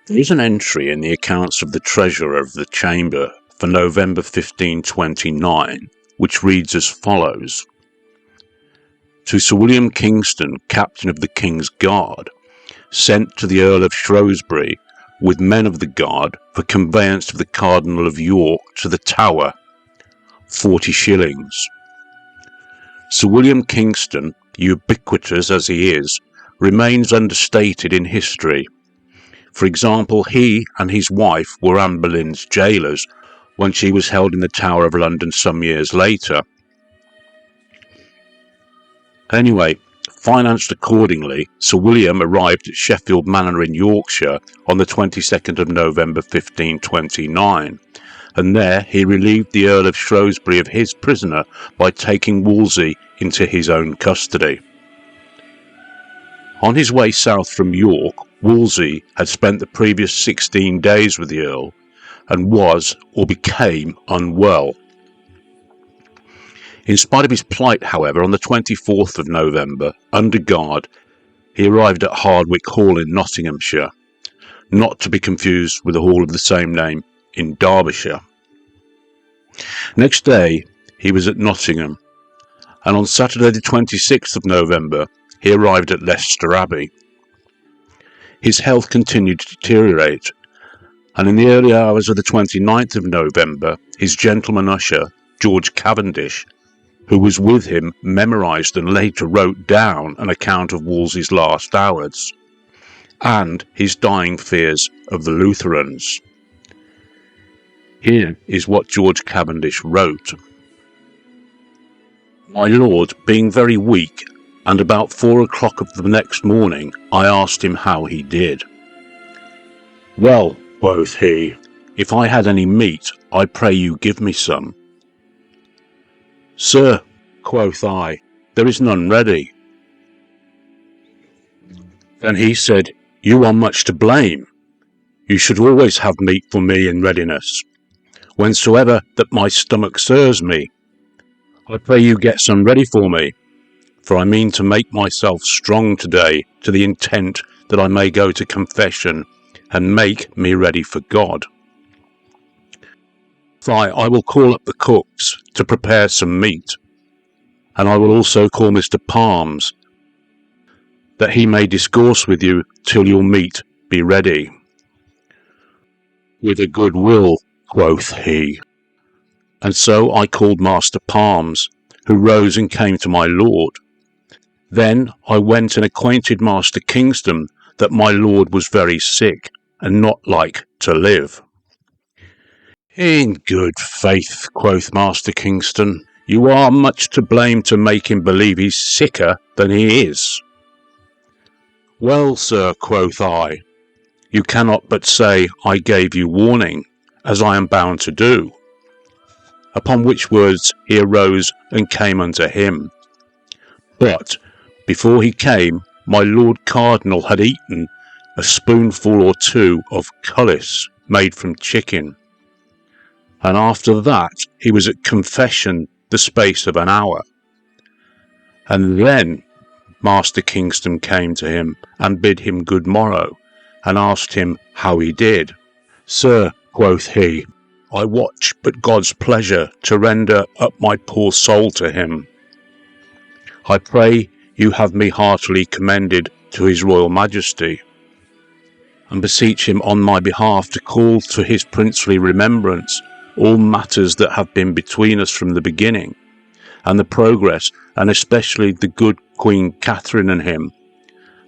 There is an entry in the accounts of the Treasurer of the Chamber for November 1529, which reads as follows: To Sir William Kingston, Captain of the King's Guard, sent to the Earl of Shrewsbury, with men of the Guard, for conveyance of the Cardinal of York to the Tower, 40 shillings. Sir William Kingston, ubiquitous as he is, remains understated in history. For example, he and his wife were Anne Boleyn's jailers when she was held in the Tower of London some years later. Anyway, financed accordingly, Sir William arrived at Sheffield Manor in Yorkshire on the 22nd of November 1529, and there he relieved the Earl of Shrewsbury of his prisoner by taking Wolsey into his own custody. On his way south from York, Wolsey had spent the previous 16 days with the Earl, and was, or became, unwell. In spite of his plight, however, on the 24th of November, under guard, he arrived at Hardwick Hall in Nottinghamshire, not to be confused with a hall of the same name in Derbyshire. Next day, he was at Nottingham, and on Saturday the 26th of November, he arrived at Leicester Abbey. His health continued to deteriorate, and in the early hours of the 29th of November, his Gentleman Usher George Cavendish, who was with him, memorised and later wrote down an account of Wolsey's last hours, and his dying fears of the Lutherans. Here is what George Cavendish wrote. My lord, being very weak, and about 4 o'clock of the next morning, I asked him how he did. Well, quoth he, if I had any meat, I pray you give me some. Sir, quoth I, there is none ready. Then he said, you are much to blame. You should always have meat for me in readiness, whensoever that my stomach serves me. I pray you get some ready for me, for I mean to make myself strong today, to the intent that I may go to confession, and make me ready for God. I will call up the cooks to prepare some meat, and I will also call Mr. Palms, that he may discourse with you till your meat be ready. With a good will, quoth he. And so I called Master Palms, who rose and came to my lord. Then I went and acquainted Master Kingston that my lord was very sick, and not like to live. In good faith, quoth Master Kingston, you are much to blame to make him believe he's sicker than he is. Well, sir, quoth I, you cannot but say I gave you warning, as I am bound to do. Upon which words he arose and came unto him. But before he came, my Lord Cardinal had eaten a spoonful or two of cullis made from chicken, and after that he was at confession the space of an hour. And then Master Kingston came to him and bid him good morrow, and asked him how he did. Sir, quoth he, I watch but God's pleasure to render up my poor soul to him. I pray you have me heartily commended to his royal majesty, and beseech him on my behalf to call to his princely remembrance all matters that have been between us from the beginning, and the progress, and especially the good Queen Catherine and him,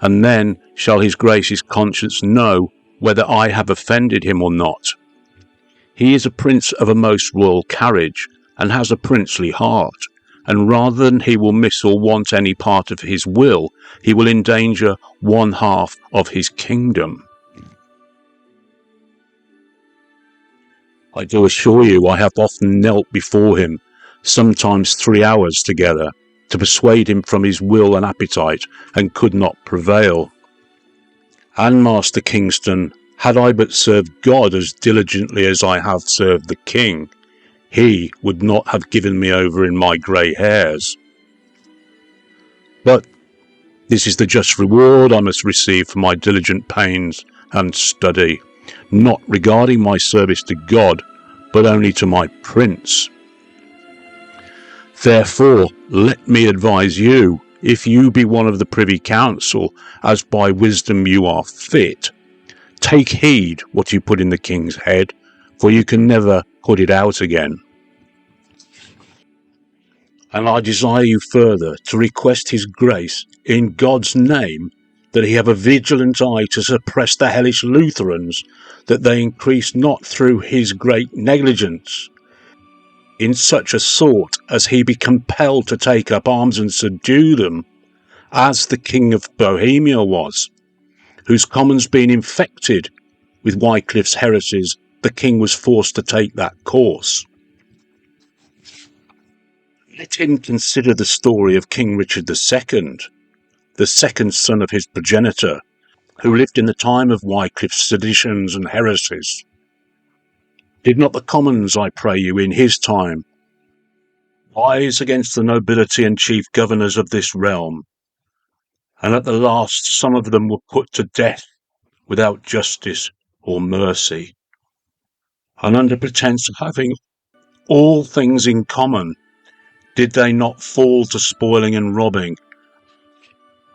and then shall his grace's conscience know whether I have offended him or not. He is a prince of a most royal carriage, and has a princely heart, and rather than he will miss or want any part of his will, he will endanger one half of his kingdom. I do assure you I have often knelt before him, sometimes 3 hours together, to persuade him from his will and appetite, and could not prevail. And Master Kingston, had I but served God as diligently as I have served the king, he would not have given me over in my grey hairs. But This is the just reward I must receive for my diligent pains and study, not regarding my service to God, but only to my prince. Therefore, let me advise you, if you be one of the privy council, as by wisdom you are fit, take heed what you put in the king's head, for you can never put it out again. And I desire you further to request his grace in God's name, that he have a vigilant eye to suppress the hellish Lutherans, that they increase not through his great negligence, in such a sort as he be compelled to take up arms and subdue them, as the King of Bohemia was, whose commons being infected with Wycliffe's heresies, the king was forced to take that course. Let him consider the story of King Richard II, the second son of his progenitor, who lived in the time of Wycliffe's seditions and heresies. Did not the commons, I pray you, in his time, rise against the nobility and chief governors of this realm, and at the last some of them were put to death without justice or mercy, and under pretence of having all things in common, did they not fall to spoiling and robbing,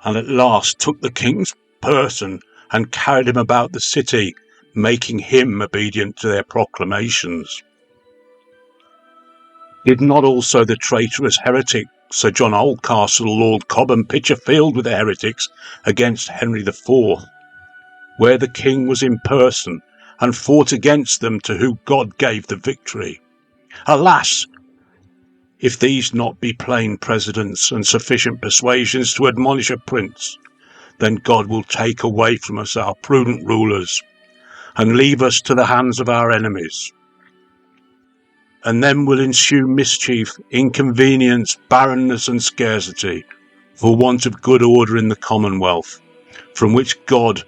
and at last took the king's person and carried him about the city, making him obedient to their proclamations? Did not also the traitorous heretic Sir John Oldcastle, Lord Cobham, pitch a field with the heretics against Henry IV, where the king was in person, and fought against them, to whom God gave the victory? Alas! If these not be plain precedents and sufficient persuasions to admonish a prince, then God will take away from us our prudent rulers, and leave us to the hands of our enemies. And then will ensue mischief, inconvenience, barrenness, and scarcity, for want of good order in the commonwealth, from which God,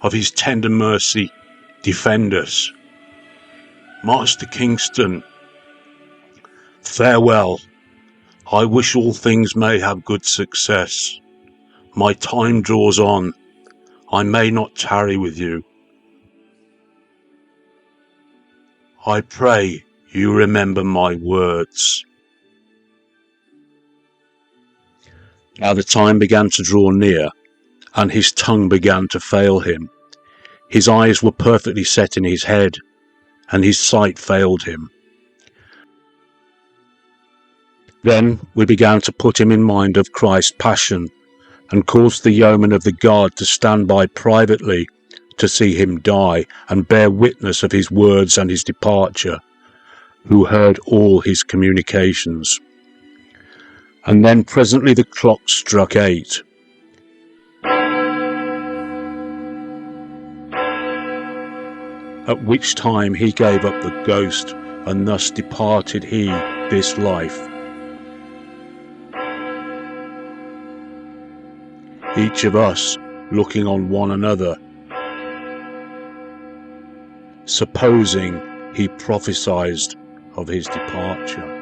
of his tender mercy, defend us. Master Kingston, farewell. I wish all things may have good success. My time draws on. I may not tarry with you. I pray you remember my words. Now the time began to draw near, and his tongue began to fail him. His eyes were perfectly set in his head, and his sight failed him. Then we began to put him in mind of Christ's passion, and caused the yeomen of the guard to stand by privately to see him die, and bear witness of his words and his departure, who heard all his communications. And then presently the clock struck 8. At which time he gave up the ghost, and thus departed he this life. Each of us looking on one another, supposing he prophesied of his departure.